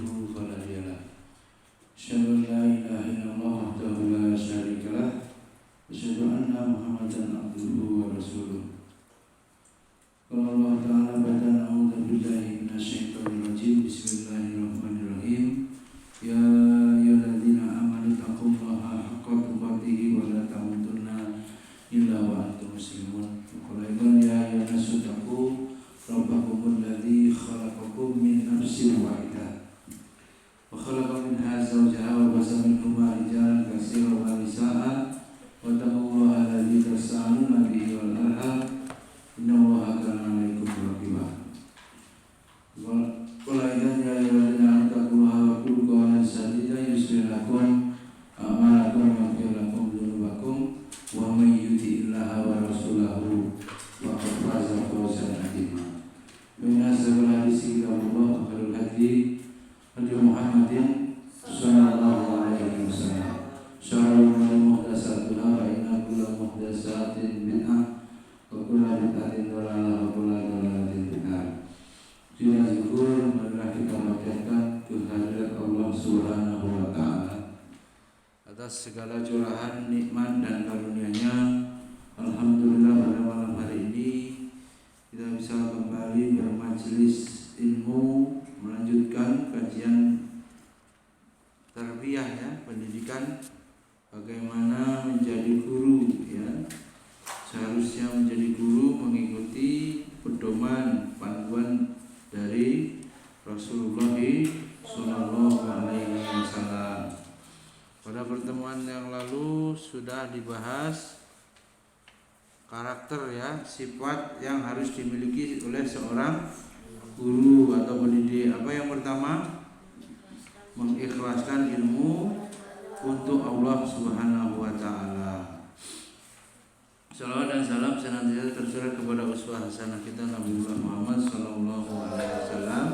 فلا هادي له أشهد أن لا إله إلا الله وحده لا شريك له أشهد أن محمدا عبده ورسوله قال الله تعالى بعد أعوذ بالله من الشيطان الرجيم بسم الله الرحمن الرحيم يا أيها الذين آمنوا اتقوا الله حق تقاته ولا تموتن إلا وأنتم مسلمون وقال أيضا يا أيها الناس اتقوا ربكم الذي خلقكم من نفس واحدة وخلق منها زوجها وبث منهما رجالا كثيرا ونساء واتقوا الله الذي تساءلون به والأرحام إن الله كان عليكم رقيبا قال أيضا يا أيها الذين آمنوا اتقوا الله وقولوا قولا سديدا يصلح لكم أعمالكم ويغفر لكم ذنوبكم ومن يطع الله ورسوله فقد فاز فوزا عظيما فإن أصدق الحديث كتاب الله وخير الهدي هدي محمد صلى الله عليه وسلم شر الأمور محدثاتها فإن كل محدثات بدعة وكل بدعة ضلالة وكل ضلالة في النار. Dengan syukur marilah kita panjatkan kehadirat Allah Subhanahu wa taala atas segala curahan nikmat dan karunia-Nya. Alhamdulillah pada malam hari ini kita bisa kembali bermajelis ilmu, melanjutkan kajian tarbiyah ya, pendidikan bagaimana menjadi guru ya. Seharusnya menjadi guru mengikuti pedoman panduan dari Rasulullah Sallallahu Alaihi Wasallam. Pada pertemuan yang lalu sudah dibahas karakter ya, sifat yang harus dimiliki oleh seorang guru atau pendidik. Apa yang pertama? Mengikhlaskan ilmu untuk Allah Subhanahu wa taala. Salawat dan salam senantiasa tercurah kepada uswah hasanah kita Nabi Muhammad sallallahu alaihi wasallam,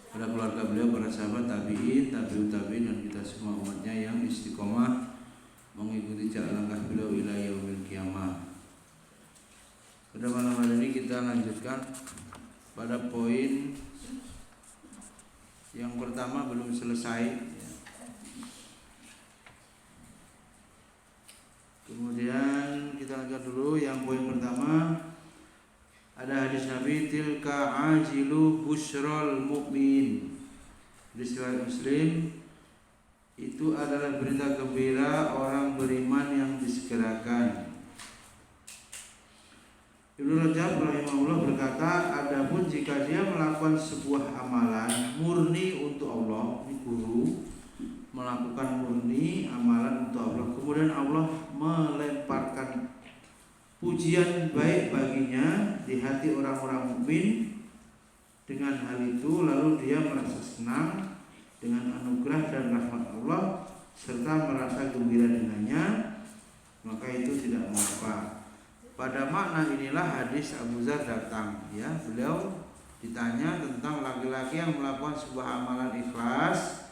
pada keluarga beliau, para sahabat, tabi'in, tabi'ut tabi'in, dan kita semua umatnya yang istiqomah mengikuti jalan langkah beliau ila yaumil qiyamah. Pada malam hari ini kita lanjutkan pada poin yang pertama, belum selesai. Kemudian kita lanjut dulu yang poin pertama. Ada hadis Nabi, tilka ajilu busyrol mu'min. Di riwayat Muslim, itu adalah berita gembira orang beriman yang disegerakan. Ibnu Rajab rahimahullah berkata, adapun jika dia melakukan sebuah amalan murni untuk Allah, ini guru melakukan murni amalan untuk Allah, kemudian Allah melemparkan pujian baik baginya di hati orang-orang mukmin dengan hal itu, lalu dia merasa senang dengan anugerah dan rahmat Allah serta merasa gembira dengannya, maka itu tidak mengapa. Pada makna inilah hadis Abu Dzar datang ya, beliau ditanya tentang laki-laki yang melakukan sebuah amalan ikhlas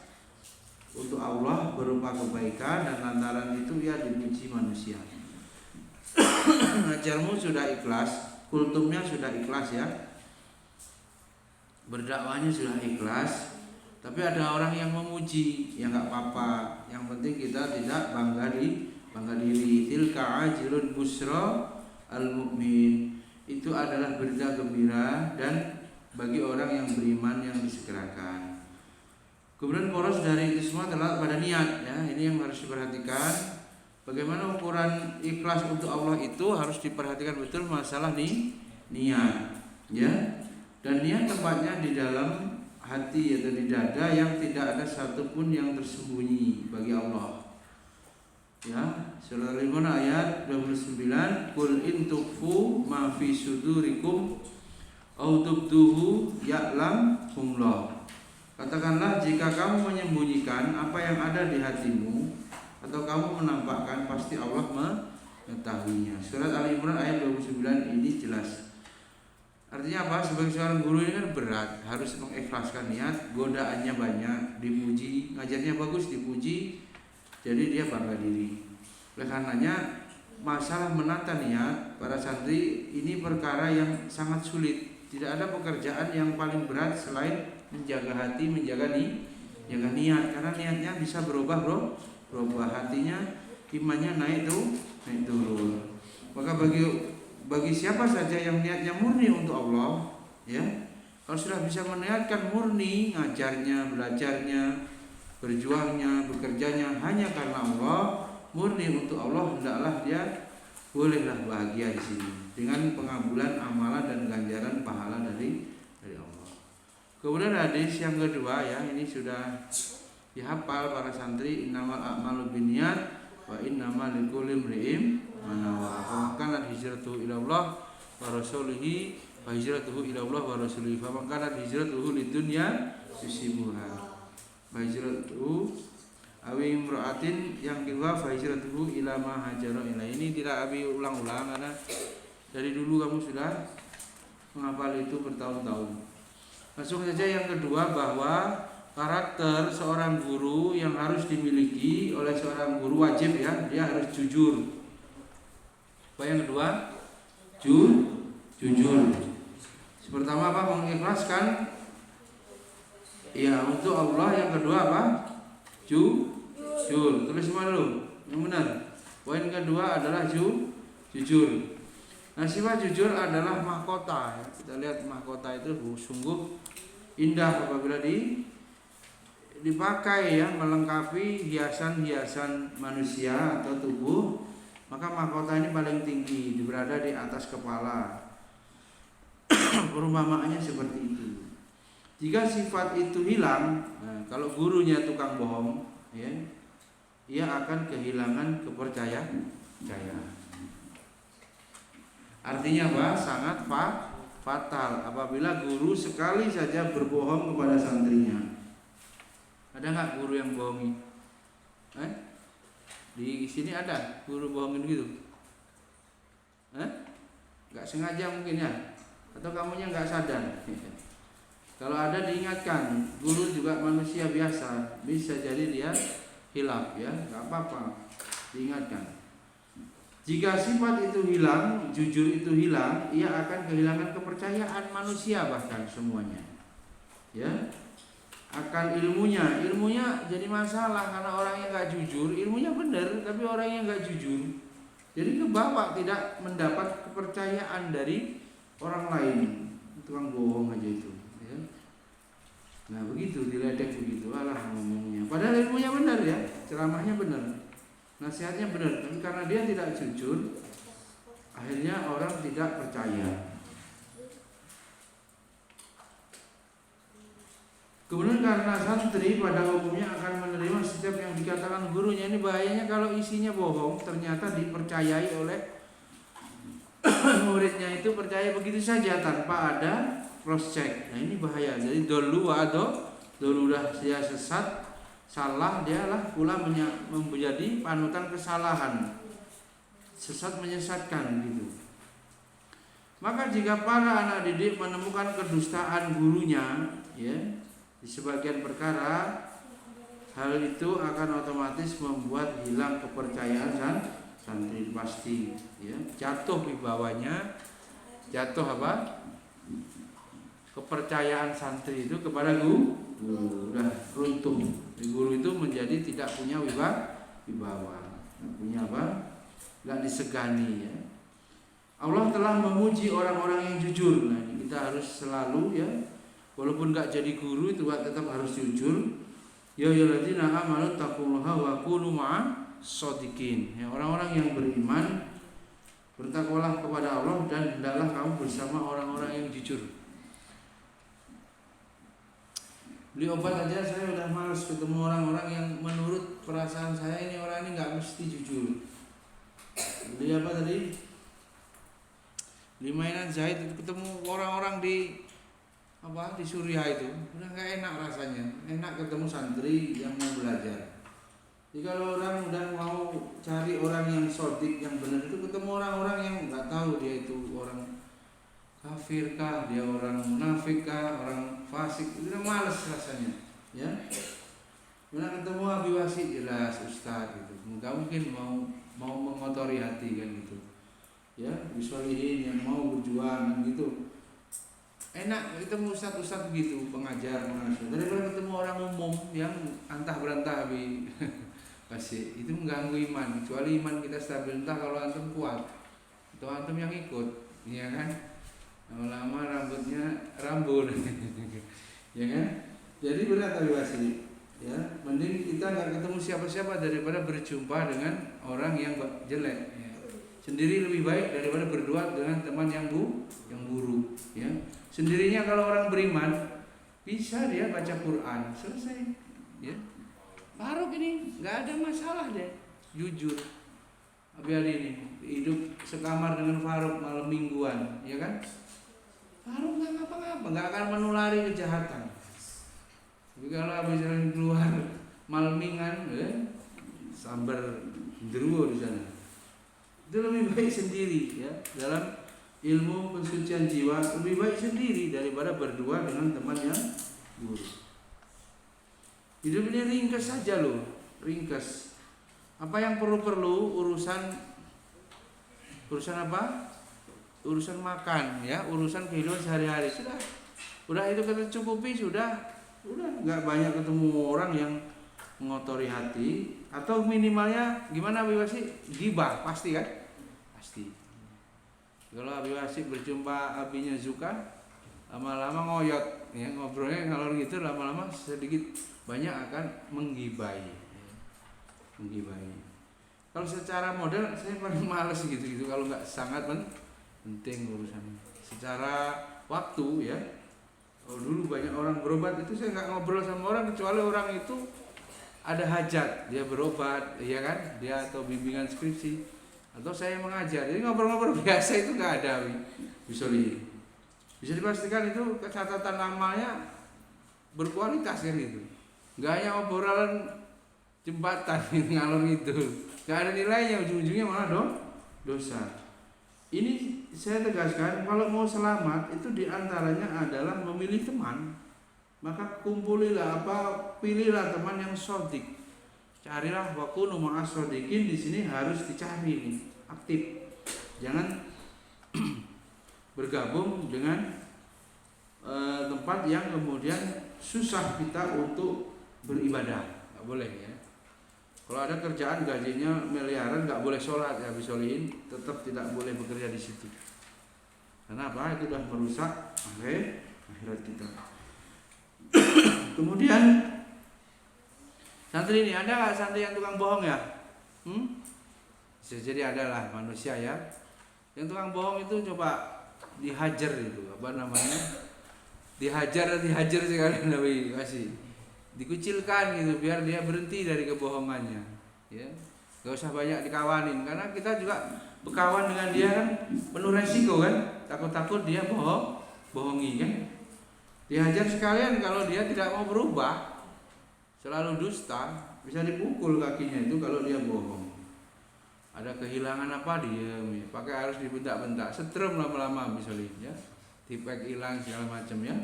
untuk Allah berupa kebaikan, dan lantaran itu ia dipuji manusia. Ngajarmu sudah ikhlas, kultumnya sudah ikhlas ya, berdakwahnya sudah ikhlas, tapi ada orang yang memuji, ya nggak apa-apa. Yang penting kita tidak bangga diri. Tilka ajilun busra al-mu'min, itu adalah berita gembira dan bagi orang yang beriman yang disegerakan. Kemudian poros dari itu semua terletak pada niat ya. Ini yang harus diperhatikan. Bagaimana ukuran ikhlas untuk Allah itu harus diperhatikan betul, masalah niat ya. Dan niat tempatnya di dalam hati atau di dada, yang tidak ada satupun yang tersembunyi bagi Allah. Ya, surah Al-Imran ayat 29, qul in tukhfu ma fi sudurikum au tubduhu ya'lamullah. Katakanlah, jika kamu menyembunyikan apa yang ada di hatimu atau kamu menampakkan, pasti Allah mengetahuinya. Surat Al-Imran ayat 29 ini jelas. Artinya apa? Sebagai seorang guru ini kan berat, harus mengikhlaskan niat, godaannya banyak, dipuji, ngajarnya bagus, dipuji, jadi dia bangga diri. Oleh karenanya masalah menata niat para santri ini perkara yang sangat sulit. Tidak ada pekerjaan yang paling berat selain menjaga hati, menjaga Jaga niat, karena niatnya bisa berubah berubah hatinya, imannya naik turun. Maka bagi siapa saja yang niatnya murni untuk Allah, ya, kalau sudah bisa meniatkan murni ngajarnya, belajarnya, berjuangnya, bekerjanya hanya karena Allah, murni untuk Allah, hendaklah dia bolehlah bahagia di sini dengan pengabulan amalan dan ganjaran pahala dari Allah. Kemudian hadis yang kedua, ya, ini sudah dihafal para santri, innamal a'malu binniyat wa innamal likulli imri'in ma nawa. Kana hijratuhu ila Allah wa rasulihi wa hijratuhu ila Allah wa rasulihi. Fa man kana hijratuhu lidunya yusibuha. Wa hijratuhu awi imra'atin yang kedua fa hijratuhu ila ma hajara ila. Ini tidak abi ulang-ulang karena dari dulu kamu sudah menghafal itu bertahun-tahun. Langsung saja yang kedua, bahwa karakter seorang guru yang harus dimiliki oleh seorang guru wajib, ya, dia harus jujur. Apa yang kedua? Jujur. Pertama apa? Mengikhlaskan ya untuk Allah. Yang kedua apa? Jujur. Tulis semua dulu. Yang benar. Poin kedua adalah jujur. Nah, sifat jujur adalah mahkota. Kita lihat mahkota itu sungguh indah apabila dipakai, ya, melengkapi hiasan-hiasan manusia atau tubuh, maka mahkota ini paling tinggi, berada di atas kepala. Perumpamaannya seperti itu. Jika sifat itu hilang, nah, kalau gurunya tukang bohong, ya, ia akan kehilangan kepercayaan. Artinya apa? Sangat fatal apabila guru sekali saja berbohong kepada santrinya. Ada nggak guru yang bohongi? Di sini ada guru bohongin gitu? Nggak sengaja mungkin, ya? Atau kamunya nggak sadar? Kalau ada diingatkan, guru juga manusia biasa, bisa jadi dia hilaf, ya, nggak apa-apa, diingatkan. Jika sifat itu hilang, jujur itu hilang, ia akan kehilangan kepercayaan manusia bahkan semuanya, ya. Akan ilmunya jadi masalah karena orangnya nggak jujur. Ilmunya benar, tapi orangnya nggak jujur, jadi kebawa tidak mendapat kepercayaan dari orang lain. Tukang bohong aja itu, ya. Nah begitu, diledek begitu, alah ngomongnya. Padahal ilmunya benar, ya, ceramahnya benar, nasihatnya benar, tapi karena dia tidak jujur, akhirnya orang tidak percaya. Kemudian karena santri pada umumnya akan menerima setiap yang dikatakan gurunya. Ini bahayanya kalau isinya bohong, ternyata dipercayai oleh muridnya, itu percaya begitu saja tanpa ada cross check. Nah ini bahaya. Jadi dulu dah dia sesat, salah, dialah pula menjadi panutan kesalahan, sesat menyesatkan gitu. Maka jika para anak didik menemukan kedustaan gurunya, ya, di sebagian perkara, hal itu akan otomatis membuat hilang kepercayaan santri, pasti, ya, jatuh wibawanya, jatuh apa? Kepercayaan santri itu kepada guru, udah runtuh. Guru itu menjadi tidak punya wibawa, punya apa? Nggak disegani, ya. Allah telah memuji orang-orang yang jujur. Nah, ini kita harus selalu, ya, walaupun nggak jadi guru itu tetap harus jujur. Ya ayyuhalladzina amanu taqullaha wa kunu ma'as shodiqin. Ya, orang-orang yang beriman, bertakwalah kepada Allah dan hendaklah kamu bersama orang-orang yang jujur. Beli obat aja saya udah malas ketemu orang-orang yang menurut perasaan saya ini orang ini nggak mesti jujur. Beli apa tadi? Beli mainan Zahid, ketemu orang-orang di Suriah itu udah nggak enak rasanya. Enak ketemu santri yang mau belajar. Jadi kalau orang udah mau cari orang yang sodik, yang benar, itu ketemu orang-orang yang nggak tahu dia itu orang kafir kah, dia orang munafik kah, orang fasik, itu udah males rasanya, ya. Benar ketemu Habib Wasid, jelas ustaz gitu, nggak mungkin mau mengotori hati kan gitu, ya. Biswalihin yang mau berjuang kan gitu. Enak ketemu ustaz-ustaz begitu pengajar daripada ketemu orang umum yang antah berantah pasti itu mengganggu iman. Kecuali iman kita stabil, entah kalau antum kuat atau antum yang ikut, ya kan? Lama-lama rambutnya rambut, ya kan? Jadi berat Habib Basri. Ya, mending kita nggak ketemu siapa-siapa daripada berjumpa dengan orang yang jelek. Ya. Sendiri lebih baik daripada berdua dengan teman yang buruk. Ya. Sendirinya kalau orang beriman bisa dia baca Quran selesai, ya. Faruk ini nggak ada masalah deh, jujur. Biar ini hidup sekamar dengan Faruk malam mingguan, ya kan? Faruk nggak ngapa-ngapa, nggak akan menulari kejahatan. Tapi kalau habis keluar malmingan, sambar deruwo di sana. Itu lebih baik sendiri, ya. Dalam ilmu pensucian jiwa lebih baik sendiri daripada berdua dengan teman yang buruk. Hidup ini ringkas saja loh, ringkas. Apa yang perlu urusan apa? Urusan makan, ya, urusan kehidupan sehari-hari sudah itu kita cukupi sudah nggak banyak ketemu orang yang mengotori hati atau minimalnya gimana Habib Basri? Gibah pasti kan? Pasti. Kalau Habib Basri berjumpa abinya Zuka, lama-lama ngoyot, ya, ngobrolnya ngalor gitu, lama-lama sedikit banyak akan menggibahi. Kalau secara model saya paling males gitu kalau nggak sangat penting urusan. Secara waktu, ya, kalau dulu banyak orang berobat itu saya nggak ngobrol sama orang kecuali orang itu ada hajat, dia berobat, ya kan, dia atau bimbingan skripsi atau saya mengajar. Jadi ngobrol-ngobrol biasa itu nggak ada, bisa dipastikan itu catatan namanya berkualitas kan itu. Nggak hanya obrolan jembatan ngalor itu, nggak ada nilainya, ujung-ujungnya malah dosa. Ini saya tegaskan, kalau mau selamat itu diantaranya adalah memilih teman. Maka kumpulilah pilihlah teman yang sodik. Carilah wakunu ma'as sodikin, di sini harus dicari nih, aktif. Jangan bergabung dengan tempat yang kemudian susah kita untuk beribadah, nggak boleh, ya. Kalau ada kerjaan gajinya miliaran nggak boleh sholat, ya, bisolihin tetap tidak boleh bekerja di situ. Karena apa? Itu sudah merusak akhirat kita. Kemudian santri ini ada nggak santri yang tukang bohong, ya? Bisa jadi adalah manusia, ya. Yang tukang bohong itu coba dihajar itu, apa namanya? Dihajar sekali Nabi kasih. Dikucilkan gitu biar dia berhenti dari kebohongannya, ya. Gak usah banyak dikawanin karena kita juga berkawan dengan dia kan penuh resiko kan, takut-takut dia bohongi kan. Dihajar sekalian kalau dia tidak mau berubah, selalu dusta, bisa dipukul kakinya itu kalau dia bohong. Ada kehilangan apa dia, pakai harus dibentak-bentak, setrum lama-lama misalnya, ya. Tipek hilang segala macam, ya.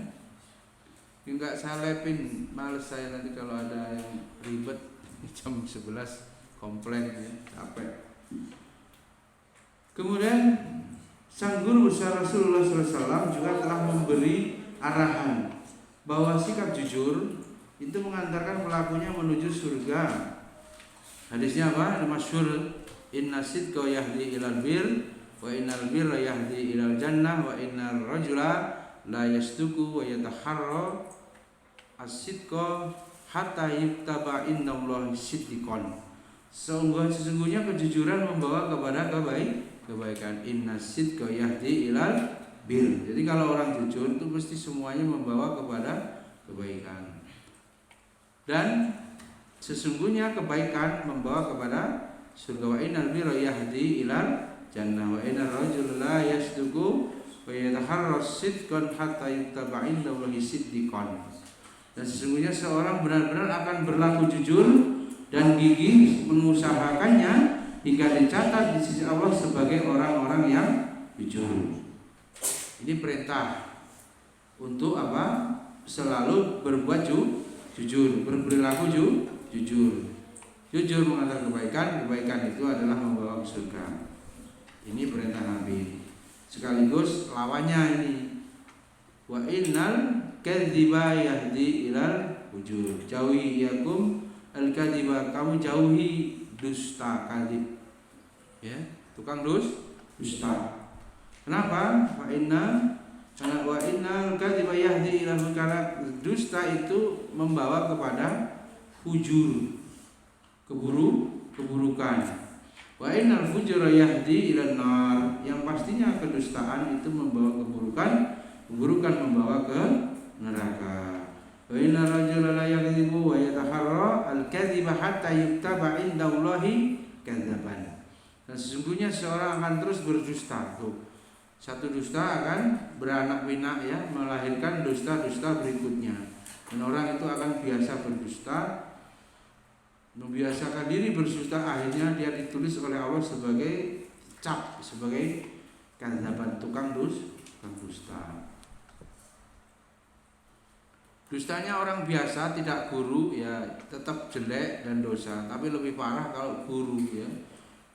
Enggak salepin, males saya nanti kalau ada yang ribet jam 11 komplain, ya, capek. Kemudian sang guru besar Rasulullah SAW juga telah memberi arahan bahwa sikap jujur itu mengantarkan pelakunya menuju surga. Hadisnya apa? Masyhur, inna sidqa yahdi ilal bir wa innal birra yahdi ilal jannah wa innar rajula la yasduku wa yataharra as-sidqa hatta yuktaba innallahi siddiqon. Sesungguhnya kejujuran membawa kepada kebaikan. Inna sidqa yahdi ilal bir. Jadi kalau orang jujur itu mesti semuanya membawa kepada kebaikan. Dan sesungguhnya kebaikan membawa kepada surga. Wa innal birra yahdi ilal jannah wa innar rajula la yasduku wa yataharra sidqan hatta yuktaba indallahi siddiqan. Dan sesungguhnya seorang benar-benar akan berlaku jujur dan gigih mengusahakannya hingga dicatat di sisi Allah sebagai orang-orang yang jujur. Ini perintah untuk apa? Selalu berbuat jujur, berperilaku jujur. Jujur mengantar kebaikan, kebaikan itu adalah membawa ke surga. Ini perintah Nabi. Sekaligus lawannya ini, Wa innal kadziba yahdi ilal fujur. Jauhi yakum al kadziba, kamu jauhi dusta, kadzib. Ya, tukang dusta. Kenapa? Karena wa innal kadziba yahdi ilal fujur. Karena dusta itu membawa kepada fujur, keburukan. Wa innal fujura yahdi ilan nar, yang pastinya kedustaan itu membawa keburukan membawa ke neraka. Wa inna rajula la yakdzibu wa yataharra al-kadziba hatta yuktaba indallahi kadzaban. Dan sesungguhnya seorang akan terus berdusta. Tuh. Satu dusta akan beranak pinak ya, melahirkan dusta-dusta berikutnya. Dan orang itu akan biasa berdusta, membiasakan diri berdusta, akhirnya dia ditulis oleh Allah sebagai cap, sebagai kadzaban, tukang dusta. Dustanya orang biasa tidak guru ya tetap jelek dan dosa, tapi lebih parah kalau guru ya.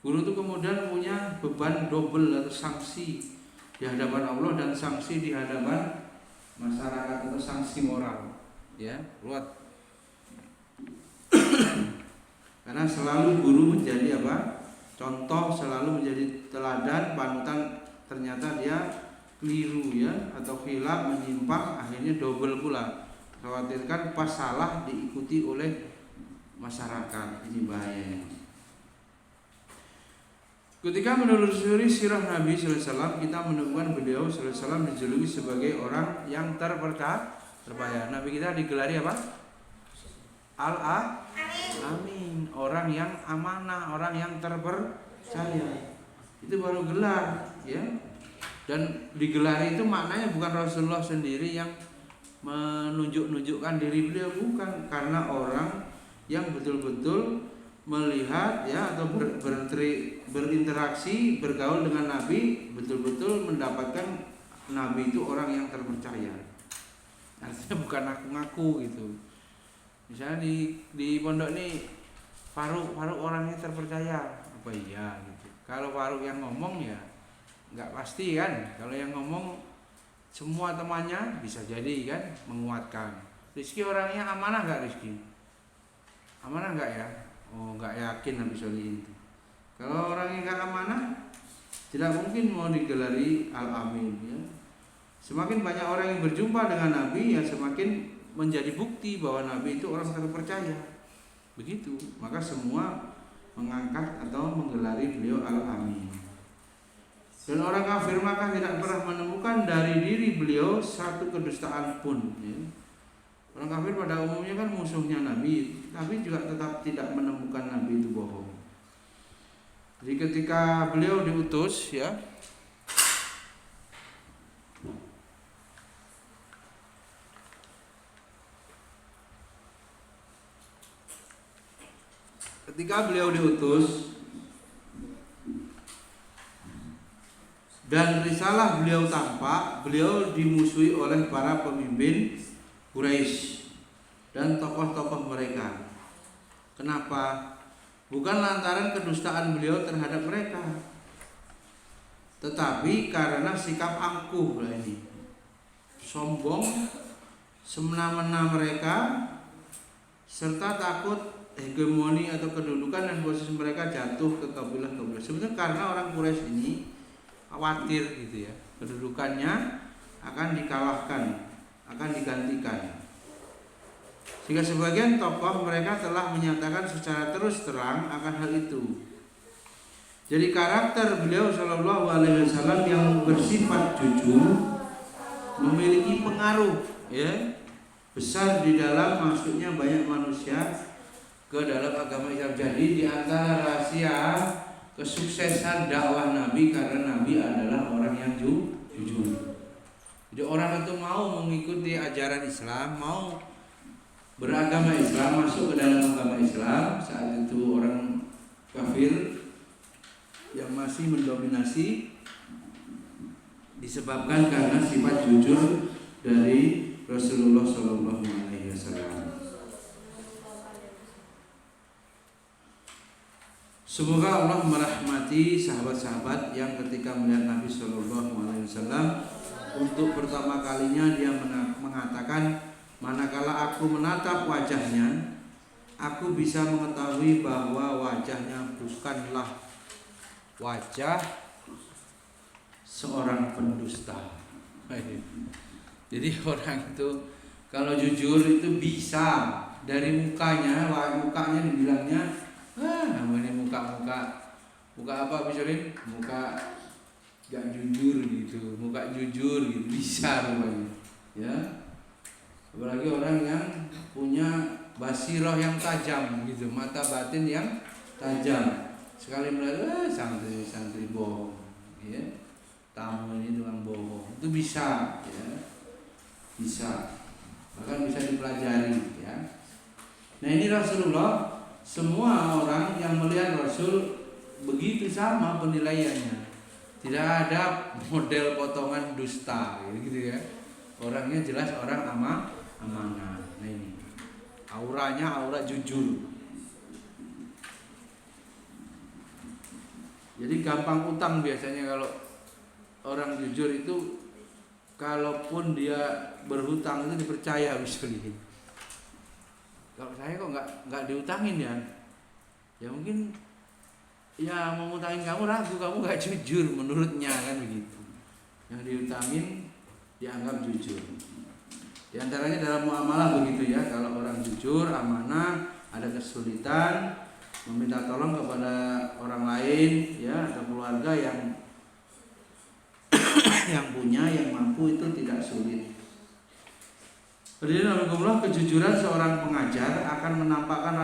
Guru itu kemudian punya beban double atau sanksi di hadapan Allah dan sanksi di hadapan masyarakat atau sanksi moral ya. Lihat. Karena selalu guru menjadi apa? Contoh, selalu menjadi teladan, panutan, ternyata dia keliru ya atau khilaf, menyimpang, akhirnya double pula. Khawatirkan pas salah diikuti oleh masyarakat, ini bahayanya. Ketika menelusuri sirah Nabi sallallahu alaihi wasallam, kita menemukan beliau sallallahu alaihi wasallam dijuluki sebagai orang yang terpercaya. Nabi kita digelari apa? Amin. Orang yang amanah, orang yang terpercaya. Itu baru gelar, ya. Dan digelari itu maknanya bukan Rasulullah sendiri yang menunjukkan diri beliau, bukan, karena orang yang betul-betul melihat ya atau berinteraksi, bergaul dengan Nabi, betul-betul mendapatkan Nabi itu orang yang terpercaya. Artinya bukan ngaku-ngaku gitu. Misalnya di pondok ini Faruk orangnya terpercaya, apa iya gitu. Kalau Faruk yang ngomong ya nggak pasti kan. Kalau yang ngomong semua temannya bisa jadi kan menguatkan. Rizki orangnya amanah nggak Rizki? Amanah nggak ya? Oh nggak yakin Nabi Solihin itu. Kalau orangnya nggak amanah, tidak mungkin mau digelari Al-Amin ya. Semakin banyak orang yang berjumpa dengan Nabi ya semakin menjadi bukti bahwa Nabi itu orang terpercaya. Begitu, maka semua mengangkat atau menggelari beliau Al-Amin. Dan orang kafir maka tidak pernah menemukan dari diri beliau satu kedustaan pun ya. Orang kafir pada umumnya kan musuhnya Nabi, tapi juga tetap tidak menemukan Nabi itu bohong. Jadi ketika beliau diutus ya, dan risalah beliau tampak, beliau dimusuhi oleh para pemimpin Quraisy dan tokoh-tokoh mereka. Kenapa? Bukan lantaran kedustaan beliau terhadap mereka, tetapi karena sikap angkuh ini, sombong, semena-mena mereka, serta takut hegemoni atau kedudukan dan posisi mereka jatuh ke kabilah-kabilah. Sebenarnya karena orang Quraisy ini khawatir gitu ya, kedudukannya akan dikalahkan, akan digantikan. Sehingga sebagian tokoh mereka telah menyatakan secara terus terang akan hal itu. Jadi karakter beliau Shallallahu Alaihi Wasallam yang bersifat jujur memiliki pengaruh ya besar di dalam masuknya banyak manusia ke dalam agama Islam. Jadi di antara rahasia kesuksesan dakwah Nabi karena Nabi adalah orang yang jujur. Jadi orang itu mau mengikuti ajaran Islam, mau beragama Islam, masuk ke dalam agama Islam. Saat itu orang kafir yang masih mendominasi disebabkan karena sifat jujur dari Rasulullah Shallallahu Alaihi Wasallam. Semoga Allah merahmati sahabat-sahabat yang ketika melihat Nabi Shallallahu Alaihi Wasallam Untuk pertama kalinya dia mengatakan, manakala aku menatap wajahnya, aku bisa mengetahui bahwa wajahnya bukanlah wajah seorang pendusta. Jadi orang itu kalau jujur itu bisa dari mukanya dibilangnya, ini muka apa misalnya, muka gak jujur gitu, muka jujur gitu, bisa rupanya. Ya, apalagi orang yang punya basirah yang tajam gitu, mata batin yang tajam. Sekali melihat santri bohong, ya, tamu ini tukang bohong, itu bisa, ya, bisa, bahkan bisa dipelajari, ya. Nah ini Rasulullah, semua orang yang melihat Rasul begitu sama penilaiannya, tidak ada model potongan dusta, gitu ya. Orangnya jelas orang amanah. Nah ini auranya aura jujur. Jadi gampang utang biasanya kalau orang jujur itu, kalaupun dia berhutang itu dipercaya misalnya. Kalau saya kok nggak diutangin ya, ya mungkin ya mau ngutangin kamu ragu, kamu nggak jujur menurutnya kan begitu. Yang diutangin dianggap jujur. Di antaranya dalam muamalah begitu ya, kalau orang jujur, amanah, ada kesulitan, meminta tolong kepada orang lain ya atau keluarga yang punya, yang mampu, itu tidak sulit. Alhamdulillah, kejujuran seorang pengajar akan menampakkan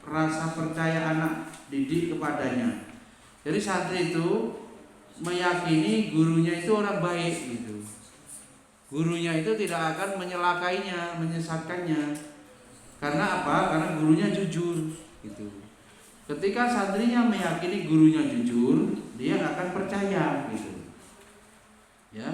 rasa percaya anak didik kepadanya. Jadi santri itu meyakini gurunya itu orang baik gitu. Gurunya itu tidak akan mencelakainya, menyesatkannya. Karena apa? Karena gurunya jujur gitu. Ketika santrinya meyakini gurunya jujur, dia akan percaya gitu. Ya,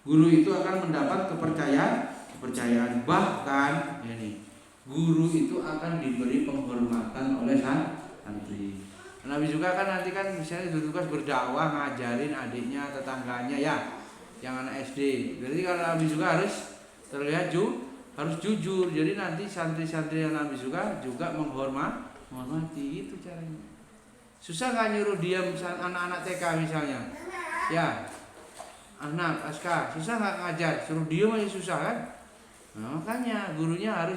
guru itu akan mendapat kepercayaan, bahkan ini guru itu akan diberi penghormatan oleh santri. Nabi juga kan nanti kan misalnya bertugas berdakwah, ngajarin adiknya, tetangganya ya, yang anak SD. Berarti kalau Nabi juga harus terlihat harus jujur. Jadi nanti santri-santri yang Nabi juga menghormati, itu caranya. Susah nggak nyuruh diam anak-anak TK misalnya? Ya. Anak SK susah nggak ngajar, suruh diam aja susah kan? Nah, makanya gurunya harus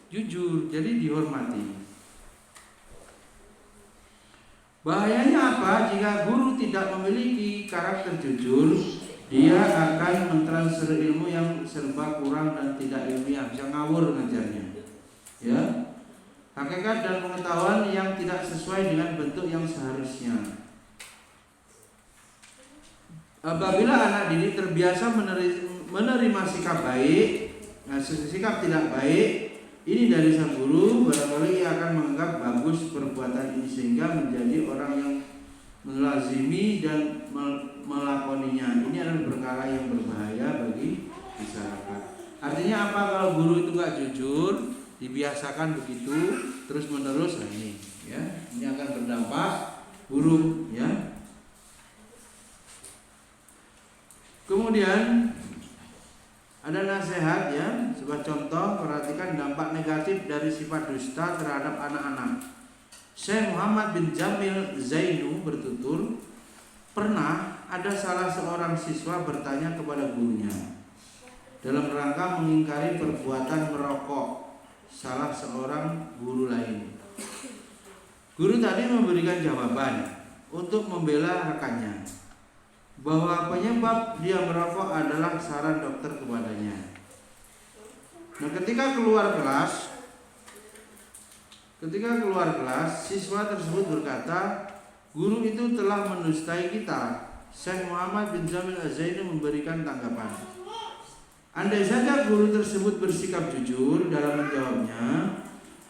jujur, jadi dihormati. Bahayanya apa? Jika guru tidak memiliki karakter jujur, dia akan mentransfer ilmu yang serba kurang dan tidak ilmiah, bisa ngawur ngajarnya. Ya, hakikat dan pengetahuan yang tidak sesuai dengan bentuk yang seharusnya. Apabila anak didik terbiasa menerima sikap baik, sikap tidak baik ini dari sang guru, barangkali ia akan menganggap bagus perbuatan ini sehingga menjadi orang yang melazimi dan melakoninya. Ini adalah perkara yang berbahaya bagi masyarakat. Artinya apa? Kalau guru itu nggak jujur, dibiasakan begitu terus menerus, nah ini, ya, ini akan berdampak buruk, ya. Kemudian ada nasihat ya, sebuah contoh, perhatikan dampak negatif dari sifat dusta terhadap anak-anak. Syekh Muhammad bin Jamil Zainu bertutur, pernah ada salah seorang siswa bertanya kepada gurunya dalam rangka mengingkari perbuatan merokok salah seorang guru lain. Guru tadi memberikan jawaban untuk membela rekannya bahwa penyebab dia merokok adalah saran dokter kepadanya. Nah, ketika keluar kelas, siswa tersebut berkata, guru itu telah mendustai kita. Syekh Muhammad bin Jamil Az-Zaini memberikan tanggapan, andai saja guru tersebut bersikap jujur dalam menjawabnya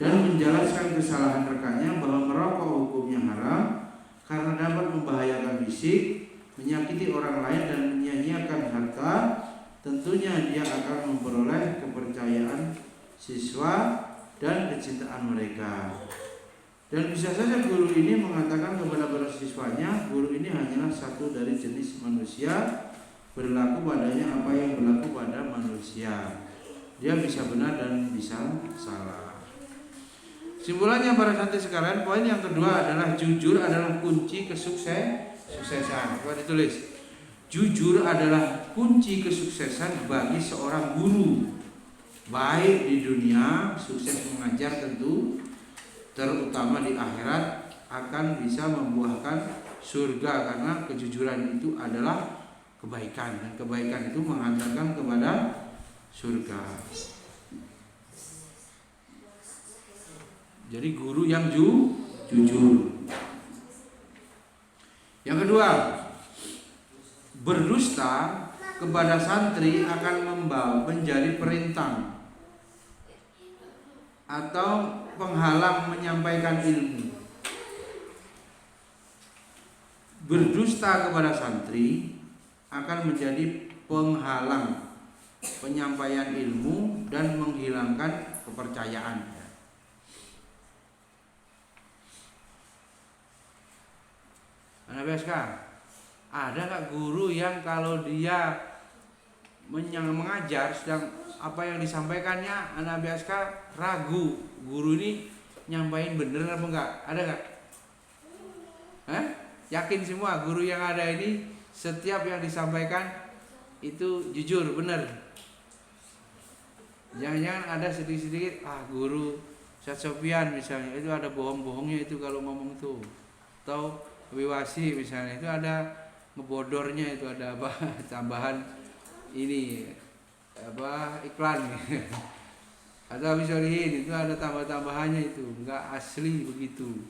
dan menjelaskan kesalahan rekannya bahwa merokok hukumnya haram karena dapat membahayakan fisik, menyakiti orang lain dan menyia-nyiakan harta, tentunya dia akan memperoleh kepercayaan siswa dan kecintaan mereka. Dan bisa saja guru ini mengatakan kepada para siswanya, guru ini hanyalah satu dari jenis manusia berlaku padanya apa yang berlaku pada manusia. Dia bisa benar dan bisa salah. Simpulannya para santri sekalian, poin yang kedua adalah jujur adalah kunci kesuksesan. Coba ditulis. Jujur adalah kunci kesuksesan bagi seorang guru, baik di dunia, sukses mengajar tentu, terutama di akhirat akan bisa membuahkan surga, karena kejujuran itu adalah kebaikan, dan kebaikan itu menghantarkan kepada surga. Jadi guru yang jujur. Yang kedua, berdusta kepada santri akan menjadi perintang atau penghalang menyampaikan ilmu. Berdusta kepada santri akan menjadi penghalang penyampaian ilmu dan menghilangkan kepercayaan. Anak BSK, ada nggak guru yang kalau dia mengajar sedang apa yang disampaikannya anak BSK ragu, guru ini nyampain bener apa enggak? Ada nggak? Yakin semua guru yang ada ini setiap yang disampaikan itu jujur, benar. Jangan-jangan ada sedikit-sedikit guru Ustaz Sofyan misalnya itu ada bohong-bohongnya itu kalau ngomong tuh. Atau Wiwasi misalnya itu ada ngebodornya, itu ada apa tambahan ini apa iklan. Atau Bisolihin itu ada tambah-tambahannya, itu enggak asli begitu.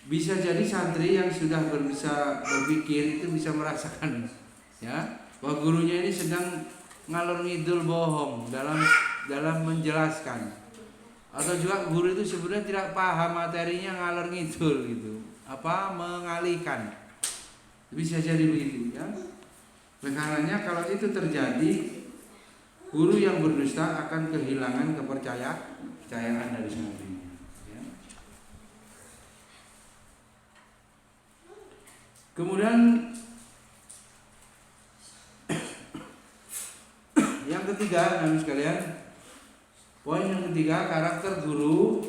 Bisa jadi santri yang sudah bisa berpikir itu bisa merasakan ya bahwa gurunya ini sedang ngalor ngidul bohong dalam menjelaskan, atau juga guru itu sebenarnya tidak paham materinya, ngalor ngidul gitu, apa mengalihkan. Bisa jadi begitu ya. Karena kalau itu terjadi, guru yang berdusta akan kehilangan kepercayaan dari santrinya. Kemudian yang ketiga, teman sekalian, poin yang ketiga, karakter guru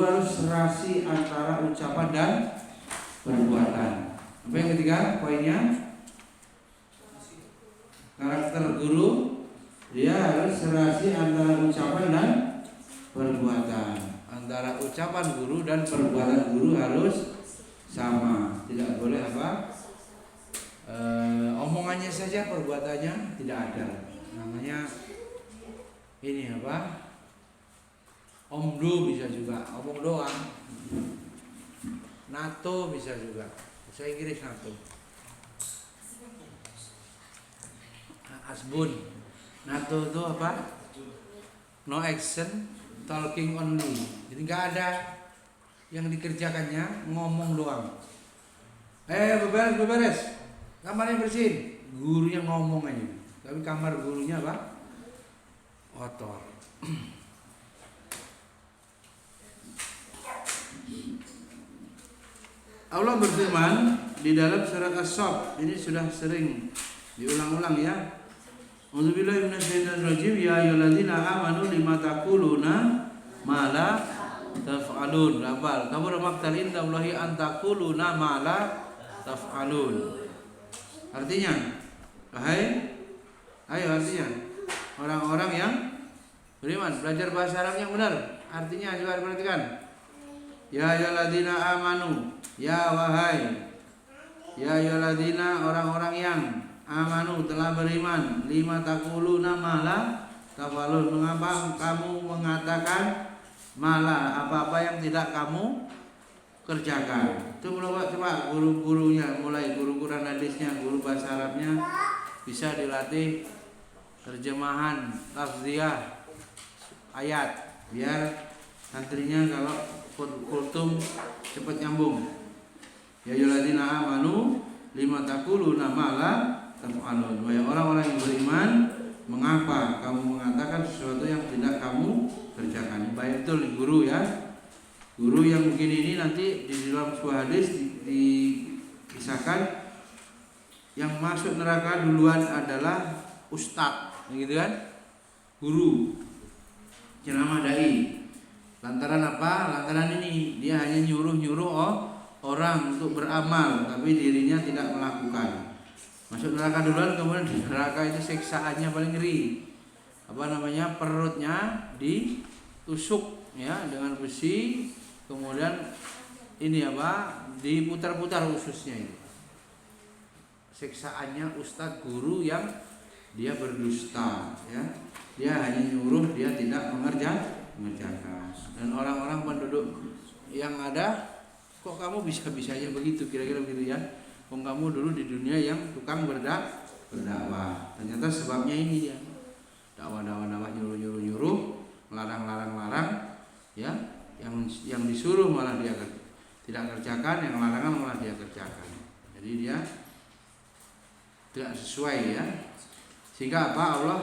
harus serasi antara ucapan dan perbuatan. Apa yang ketiga poinnya? Karakter guru dia harus serasi antara ucapan dan perbuatan. Antara ucapan guru dan perbuatan guru harus sama, tidak boleh omongannya saja perbuatannya tidak ada. Namanya ini omdo bisa juga, omong doang. NATO bisa juga, bahasa Inggris NATO. Asbun, NATO itu apa? No action, talking only. Jadi nggak ada yang dikerjakannya, ngomong doang. Beberes, kamarnya bersihin. Gurunya ngomong aja, tapi kamar gurunya apa? Kotor. Allah berfirman di dalam surat As-Saff, ini sudah sering diulang-ulang ya. A'udzubillahi minasyaitonirrajim, ya ayyuhalladzina amanu lima taquluna ma la taf'alun. Labal kabur maqtan indallahi an taquluna ma la taf'alun. Artinya, artinya orang-orang yang beriman, belajar bahasa Arab yang benar. Artinya coba perhatikan. Ya ayyuhalladzina amanu, ya wahai, ya ayyuhalladzina orang-orang yang amanu telah beriman, lima taquluna ma la taf'alun. Mengapa kamu mengatakan malah apa-apa yang tidak kamu kerjakan? Itu coba guru-gurunya, mulai guru Quran hadisnya, guru bahasa Arabnya bisa dilatih terjemahan lafziah ayat biar santrinya kalau kultum cepat nyambung. Ya ayyuhalladzina amanu lima taquluna ma la taf'alun. Wahai orang-orang yang beriman, mengapa kamu mengatakan sesuatu yang tidak kamu kerjakan? Baik betul guru ya. Guru yang begini ini nanti di dalam sebuah hadis dikisahkan yang masuk neraka duluan adalah ustadz, gitu kan? Guru, ceramah dai. Lantaran apa? Lantaran ini dia hanya nyuruh orang untuk beramal, tapi dirinya tidak melakukan. Masuk neraka duluan, kemudian di neraka itu siksaannya paling ngeri. Perutnya ditusuk ya dengan besi, kemudian diputar-putar ususnya itu. Siksaannya ustadz guru yang dia berdusta ya. Dia hanya nyuruh, dia tidak mengerjakan. Dan orang-orang penduduk yang ada, kok kamu bisa-bisanya begitu, kira-kira begitu ya. Kok kamu dulu di dunia yang tukang berdakwah. Ternyata sebabnya ini dia. Dakwah nyuruh, melarang ya. Yang disuruh malah dia tidak kerjakan, yang larangan malah dia kerjakan. Jadi dia tidak sesuai ya. Sehingga apa? Allah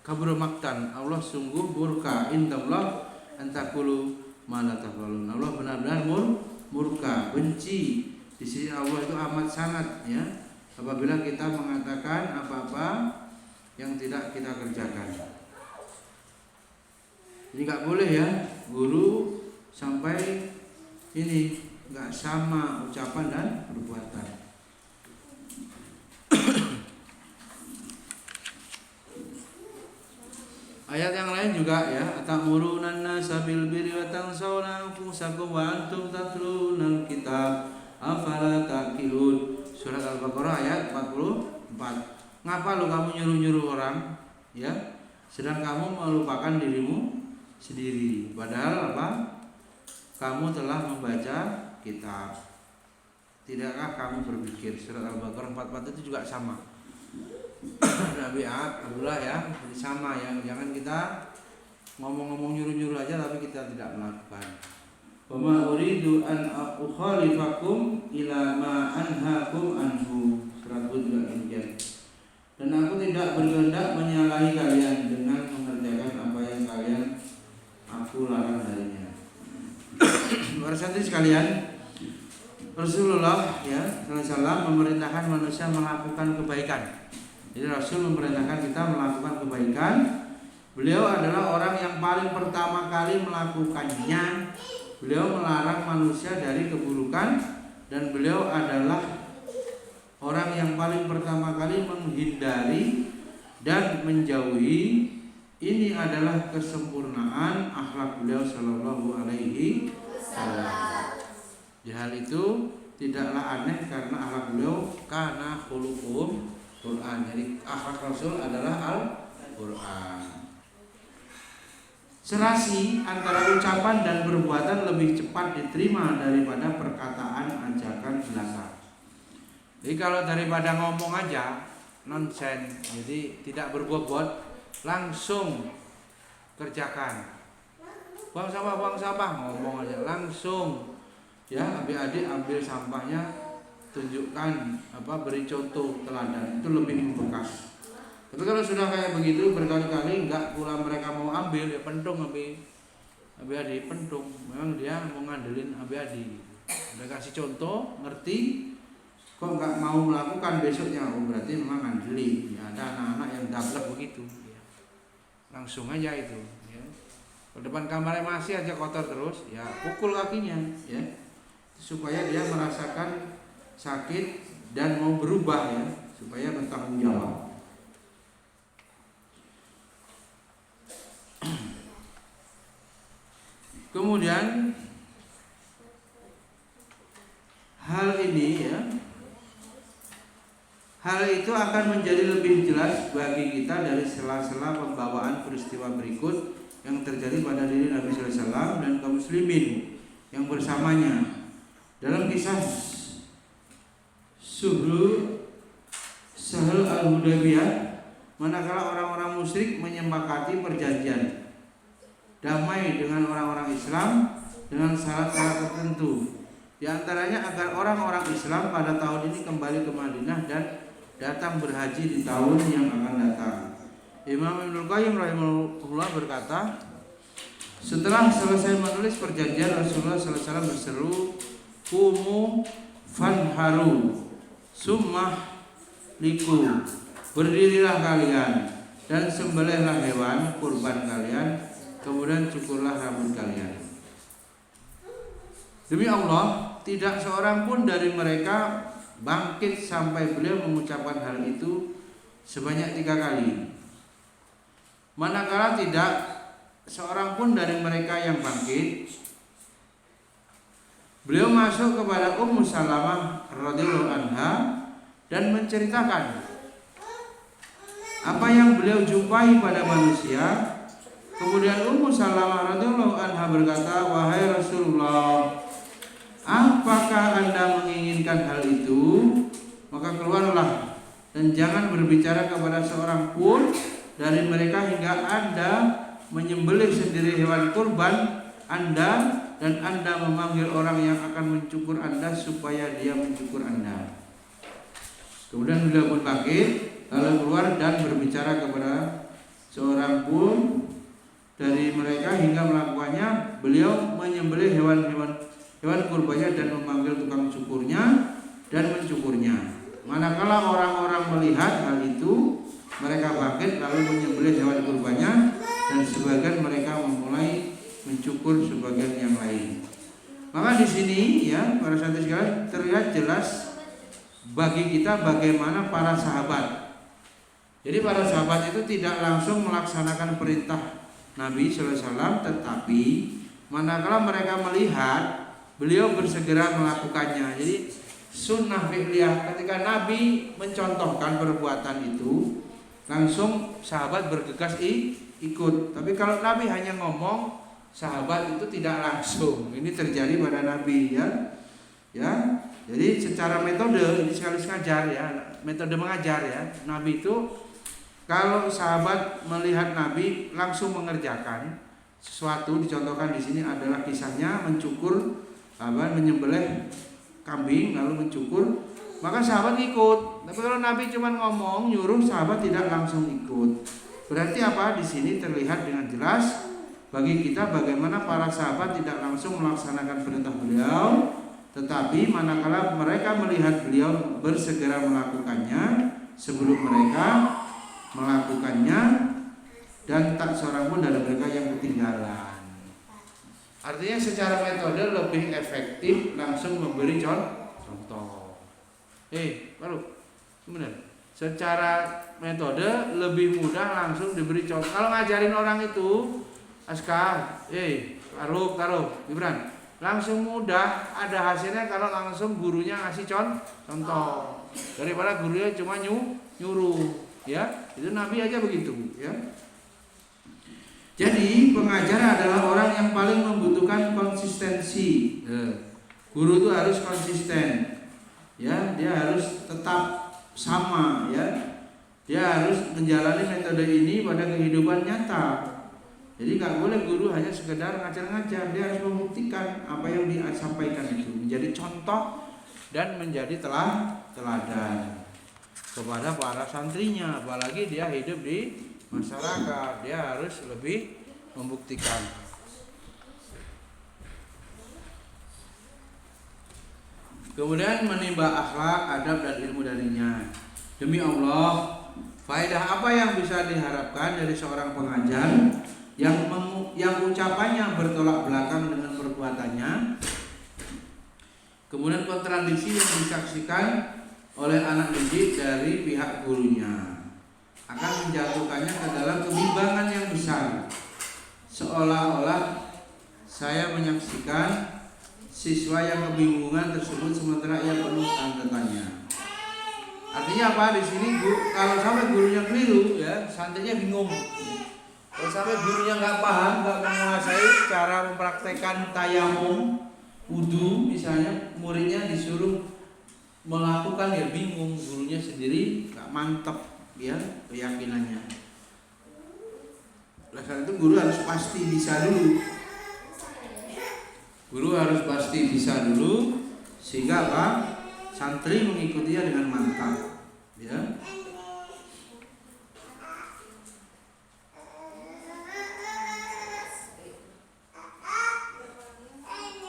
kabur maktan, Allah sungguh murka, indallah antakulu ma la tafalun. Allah benar-benar murka, benci di sisi Allah itu amat sangat ya, apabila kita mengatakan apa-apa yang tidak kita kerjakan. Jadi nggak boleh ya guru sampai ini nggak sama ucapan dan perbuatan. Ayat yang lain juga ya, atamuruna an-nasa bil birri wa tansawna anfusakum wa antum tatlunal kitab afala taqilun. Surat Al-Baqarah ayat 44. Ngapa lo kamu nyuruh-nyuruh orang ya, sedang kamu melupakan dirimu sendiri, padahal apa? Kamu telah membaca kitab. Tidakkah kamu berpikir? Surat Al-Baqarah 44 itu juga sama. Nabi Abdullah ya, sama ya. Jangan kita ngomong-ngomong nyuruh-nyuruh aja tapi kita tidak melakukan. Wa ma uridu an ukhalifakum ila ma anhaakum anhu. Surat Hud juga demikian. Dan aku tidak berkehendak menyalahi kalian dengan mengerjakan apa yang kalian aku larang darinya. Para santri sekalian, Rasulullah ya sallallahu alaihi wasallam memerintahkan manusia melakukan kebaikan. Jadi Rasul memerintahkan kita melakukan kebaikan. Beliau adalah orang yang paling pertama kali melakukannya. Beliau melarang manusia dari keburukan, dan beliau adalah orang yang paling pertama kali menghindari dan menjauhi. Ini adalah kesempurnaan akhlak beliau sallallahu alaihi wasallam. Di hal itu tidaklah aneh karena akhlak beliau kana khuluqum Quran. Jadi akhlak Rasul adalah Al-Quran. Serasi antara ucapan dan perbuatan lebih cepat diterima daripada perkataan ajakan belaka. Jadi kalau daripada ngomong aja nonsen, jadi tidak berbobot, langsung kerjakan. Buang sampah, ngomong aja langsung. Ya, adik-adik ambil sampahnya, tunjukkan beri contoh teladan, itu lebih membekas. Tapi kalau sudah kayak begitu berkali-kali enggak pula mereka mau ambil, ya pentung abi-adi pentung. Memang dia mau ngandelin abi-adi. Udah kasih contoh, ngerti, kok enggak mau melakukan besoknya, berarti memang ngandelin. Ya, ada anak-anak yang dablek begitu. Ya. Langsung aja itu. Ya. Ke depan kamarnya masih aja kotor terus, ya pukul kakinya, ya supaya dia merasakan sakit dan mau berubah ya, supaya bertanggung jawab. Kemudian hal ini ya, hal itu akan menjadi lebih jelas bagi kita dari sela-sela pembawaan peristiwa berikut yang terjadi pada diri Nabi sallallahu alaihi wasallam dan kaum muslimin yang bersamanya. Dalam kisah Sahal al-Hudaybiyah, manakala orang-orang musyrik menyepakati perjanjian damai dengan orang-orang Islam dengan syarat-syarat tertentu. Di antaranya agar orang-orang Islam pada tahun ini kembali ke Madinah dan datang berhaji di tahun yang akan datang. Imam Ibnul Qayyim rahimahullah berkata, setelah selesai menulis perjanjian, Rasulullah sallallahu alaihi wasallam berseru, "Qumu fanharu, summa liku, berdirilah kalian dan sembelihlah hewan kurban kalian, kemudian cukurlah rambut kalian. Demi Allah, tidak seorang pun dari mereka bangkit sampai beliau mengucapkan hal itu sebanyak 3 kali. Manakala tidak seorang pun dari mereka yang bangkit, beliau masuk kepada Ummu Salamah radhiyallahu anha dan menceritakan apa yang beliau jumpai pada manusia. Kemudian Ummu Salamah radhiyallahu anha berkata, "Wahai Rasulullah, apakah Anda menginginkan hal itu? Maka keluarlah dan jangan berbicara kepada seorang pun dari mereka hingga Anda menyembelih sendiri hewan kurban Anda dan Anda memanggil orang yang akan mencukur Anda supaya dia mencukur Anda." Kemudian beliau pun bangkit lalu keluar dan berbicara kepada seorang pun dari mereka hingga melakukannya. Beliau menyembelih hewan kurbannya dan memanggil tukang cukurnya dan mencukurnya. Manakala orang-orang melihat hal itu, mereka bangkit lalu menyembelih hewan kurbannya dan sebagian mereka memulai mencukur sebagian yang lain. Maka di sini ya para santri sekalian terlihat jelas bagi kita bagaimana para sahabat. Jadi para sahabat itu tidak langsung melaksanakan perintah Nabi sallallahu alaihi wasallam, tetapi manakala mereka melihat beliau bersegera melakukannya. Jadi sunnah fi'liyah, ketika Nabi mencontohkan perbuatan itu, langsung sahabat bergegas ikut. Tapi kalau Nabi hanya ngomong, sahabat itu tidak langsung. Ini terjadi pada Nabi ya. Jadi secara metode ini sekali ngajar ya, metode mengajar ya. Nabi itu kalau sahabat melihat Nabi langsung mengerjakan sesuatu, dicontohkan di sini adalah kisahnya menyembelih kambing lalu mencukur, maka sahabat ikut. Tapi kalau Nabi cuma ngomong nyuruh, sahabat tidak langsung ikut. Berarti apa? Di sini terlihat dengan jelas bagi kita bagaimana para sahabat tidak langsung melaksanakan perintah beliau, tetapi manakala mereka melihat beliau bersegera melakukannya sebelum mereka melakukannya, dan tak seorang pun dari mereka yang ketinggalan. Artinya secara metode lebih efektif langsung memberi contoh. Baru kemudian secara metode lebih mudah langsung diberi contoh. Kalau ngajarin orang itu Askar, taruh, Gibran, langsung mudah ada hasilnya kalau langsung gurunya ngasih contoh daripada gurunya cuma nyuruh. Ya, itu Nabi aja begitu. Ya. Jadi pengajar adalah orang yang paling membutuhkan konsistensi. Guru itu harus konsisten, ya, dia harus tetap sama, ya, dia harus menjalani metode ini pada kehidupan nyata. Jadi nggak boleh guru hanya sekedar ngajar-ngajar, dia harus membuktikan apa yang disampaikan itu menjadi contoh dan menjadi teladan kepada para santrinya. Apalagi dia hidup di masyarakat, dia harus lebih membuktikan. Kemudian menimba akhlak, adab dan ilmu darinya. Demi Allah, faedah apa yang bisa diharapkan dari seorang pengajar yang ucapannya bertolak belakang dengan perbuatannya, kemudian kontradiksi yang disaksikan oleh anak didik dari pihak gurunya akan menjatuhkannya ke dalam kebimbangan yang besar, seolah-olah saya menyaksikan siswa yang kebingungan tersebut sementara ia penuh tanda tanya. Artinya apa di sini? Kalau sampai gurunya keliru, ya santrinya bingung. Kalau sampai gurunya nggak paham, nggak menguasai cara mempraktekkan tayamum, wudu misalnya, muridnya disuruh melakukan, ya bingung, gurunya sendiri nggak mantap ya keyakinannya. Oleh karena itu guru harus pasti bisa dulu. Guru harus pasti bisa dulu sehingga apa? Santri mengikutinya dengan mantap, ya.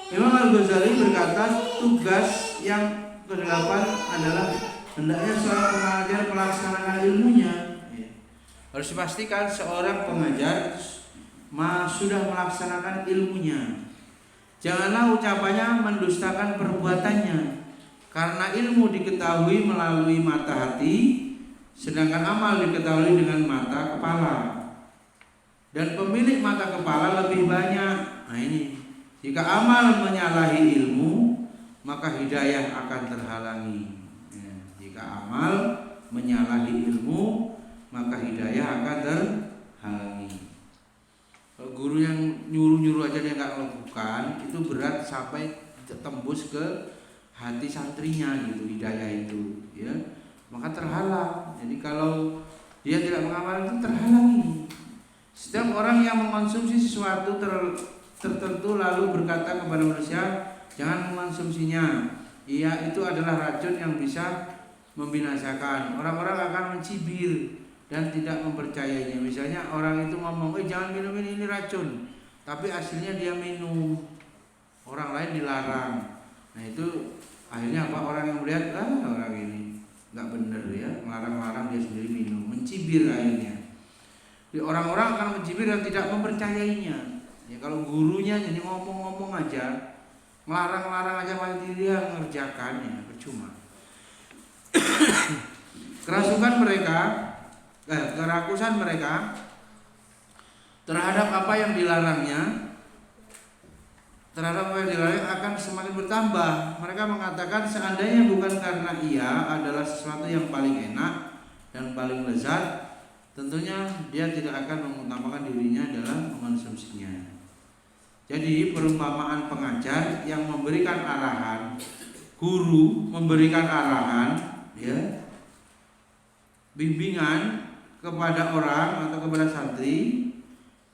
Imam Al-Ghazali berkata tugas yang ke-8 adalah hendaknya seorang pengajar melaksanakan ilmunya. Harus dipastikan seorang pengajar sudah melaksanakan ilmunya. Janganlah ucapannya mendustakan perbuatannya, karena ilmu diketahui melalui mata hati, sedangkan amal diketahui dengan mata kepala. Dan pemilik mata kepala lebih banyak. Nah ini, jika amal menyalahi ilmu, maka hidayah akan terhalangi. Jika amal menyalahi ilmu, maka hidayah akan terhalangi. Kalau guru yang nyuruh-nyuruh aja dia nggak lakukan, itu berat sampai tembus ke hati santrinya gitu, hidayah itu, ya, maka terhalang. Jadi kalau dia tidak mengamalkan itu terhalangi. Setiap orang yang mengkonsumsi sesuatu tertentu lalu berkata kepada manusia, jangan mengkonsumsinya, iya itu adalah racun yang bisa membinasakan. Orang-orang akan mencibir dan tidak mempercayainya. Misalnya orang itu ngomong, jangan minum ini racun, tapi hasilnya dia minum, orang lain dilarang. Nah itu akhirnya apa, orang yang melihat orang ini nggak benar ya, melarang-larang, dia sendiri minum, mencibir akhirnya. Jadi orang-orang akan mencibir dan tidak mempercayainya. Ya kalau gurunya jadi ngomong-ngomong aja, melarang-larang aja, malah dia mengerjakannya, percuma. Kerakusan mereka terhadap apa yang dilarangnya, akan semakin bertambah. Mereka mengatakan seandainya bukan karena ia adalah sesuatu yang paling enak dan paling lezat, tentunya dia tidak akan mengutamakan dirinya dalam mengonsumsinya. Jadi perumpamaan pengajar yang memberikan arahan, guru memberikan arahan, ya, bimbingan kepada orang atau kepada santri,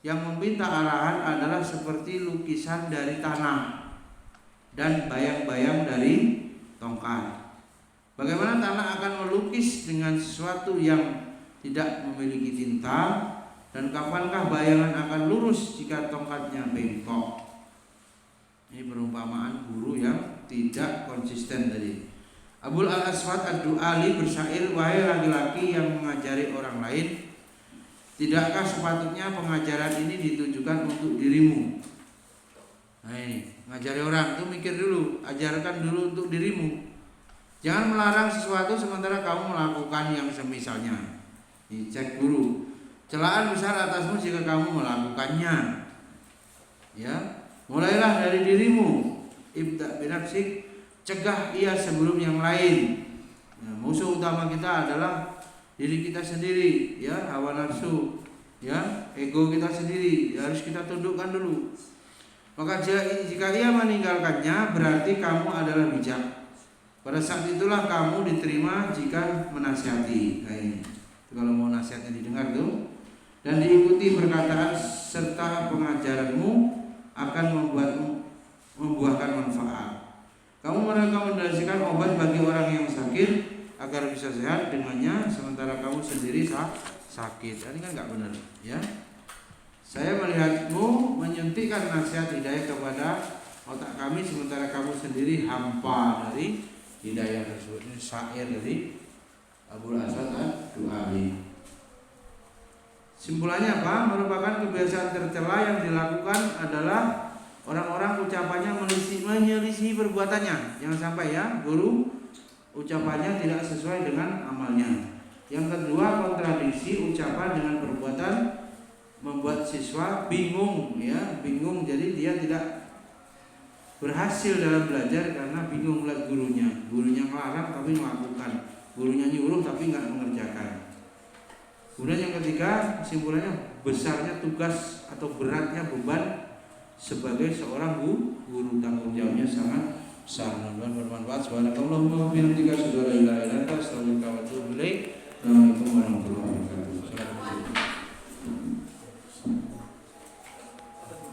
yang meminta arahan adalah seperti lukisan dari tanah dan bayang-bayang dari tongkat. Bagaimana tanah akan melukis dengan sesuatu yang tidak memiliki tinta, dan kapankah bayangan akan lurus jika tongkatnya bengkok? Ini perumpamaan guru yang tidak konsisten tadi. Abul Al-Aswad Ad-Du'ali bersyair, wahai laki-laki yang mengajari orang lain, tidakkah sepatutnya pengajaran ini ditujukan untuk dirimu? Nah ini, ngajari orang itu mikir dulu, ajarkan dulu untuk dirimu. Jangan melarang sesuatu sementara kamu melakukan yang semisalnya. Cek dulu, celaan besar atasmu jika kamu melakukannya. Ya, mulailah dari dirimu. Ibda binafsik, cegah ia sebelum yang lain. Nah, musuh utama kita adalah diri kita sendiri, ya, hawa nafsu, ya, ego kita sendiri, ya, harus kita tundukkan dulu. Maka jika ia meninggalkannya, berarti kamu adalah bijak. Pada saat itulah kamu diterima jika menasihati. Nah, ini. Kalau mau nasihatnya didengar tuh, dan diikuti perkataan serta pengajaranmu akan membuahkan manfaat. Kamu merekomendasikan obat bagi orang yang sakit agar bisa sehat dengannya, sementara kamu sendiri sakit. Ini kan nggak benar, ya. Saya melihatmu menyuntikkan nasihat hidayah kepada otak kami, sementara kamu sendiri hampa dari hidayah tersebut. Ini syair dari Abul Aswad Ad-Du'ali. Simpulannya apa? Merupakan kebiasaan tercela yang dilakukan adalah orang-orang ucapannya menyelisih perbuatannya. Jangan sampai ya, guru ucapannya tidak sesuai dengan amalnya. Yang kedua, kontradiksi ucapan dengan perbuatan membuat siswa bingung, ya, bingung. Jadi dia tidak berhasil dalam belajar karena bingung melihat gurunya. Gurunya melarang tapi melakukan, gurunya nyuruh tapi nggak mengerjakan. Kemudian yang ketiga, kesimpulannya besarnya tugas atau beratnya beban sebagai seorang guru, tanggung jawabnya sangat besar. Mudah-mudahan bermanfaat. Subhanakallahumma wa bihamdika asyhadu an la ilaha illa anta astaghfiruka wa atubu ilaik. Assalamualaikum warahmatullahi wabarakatuh.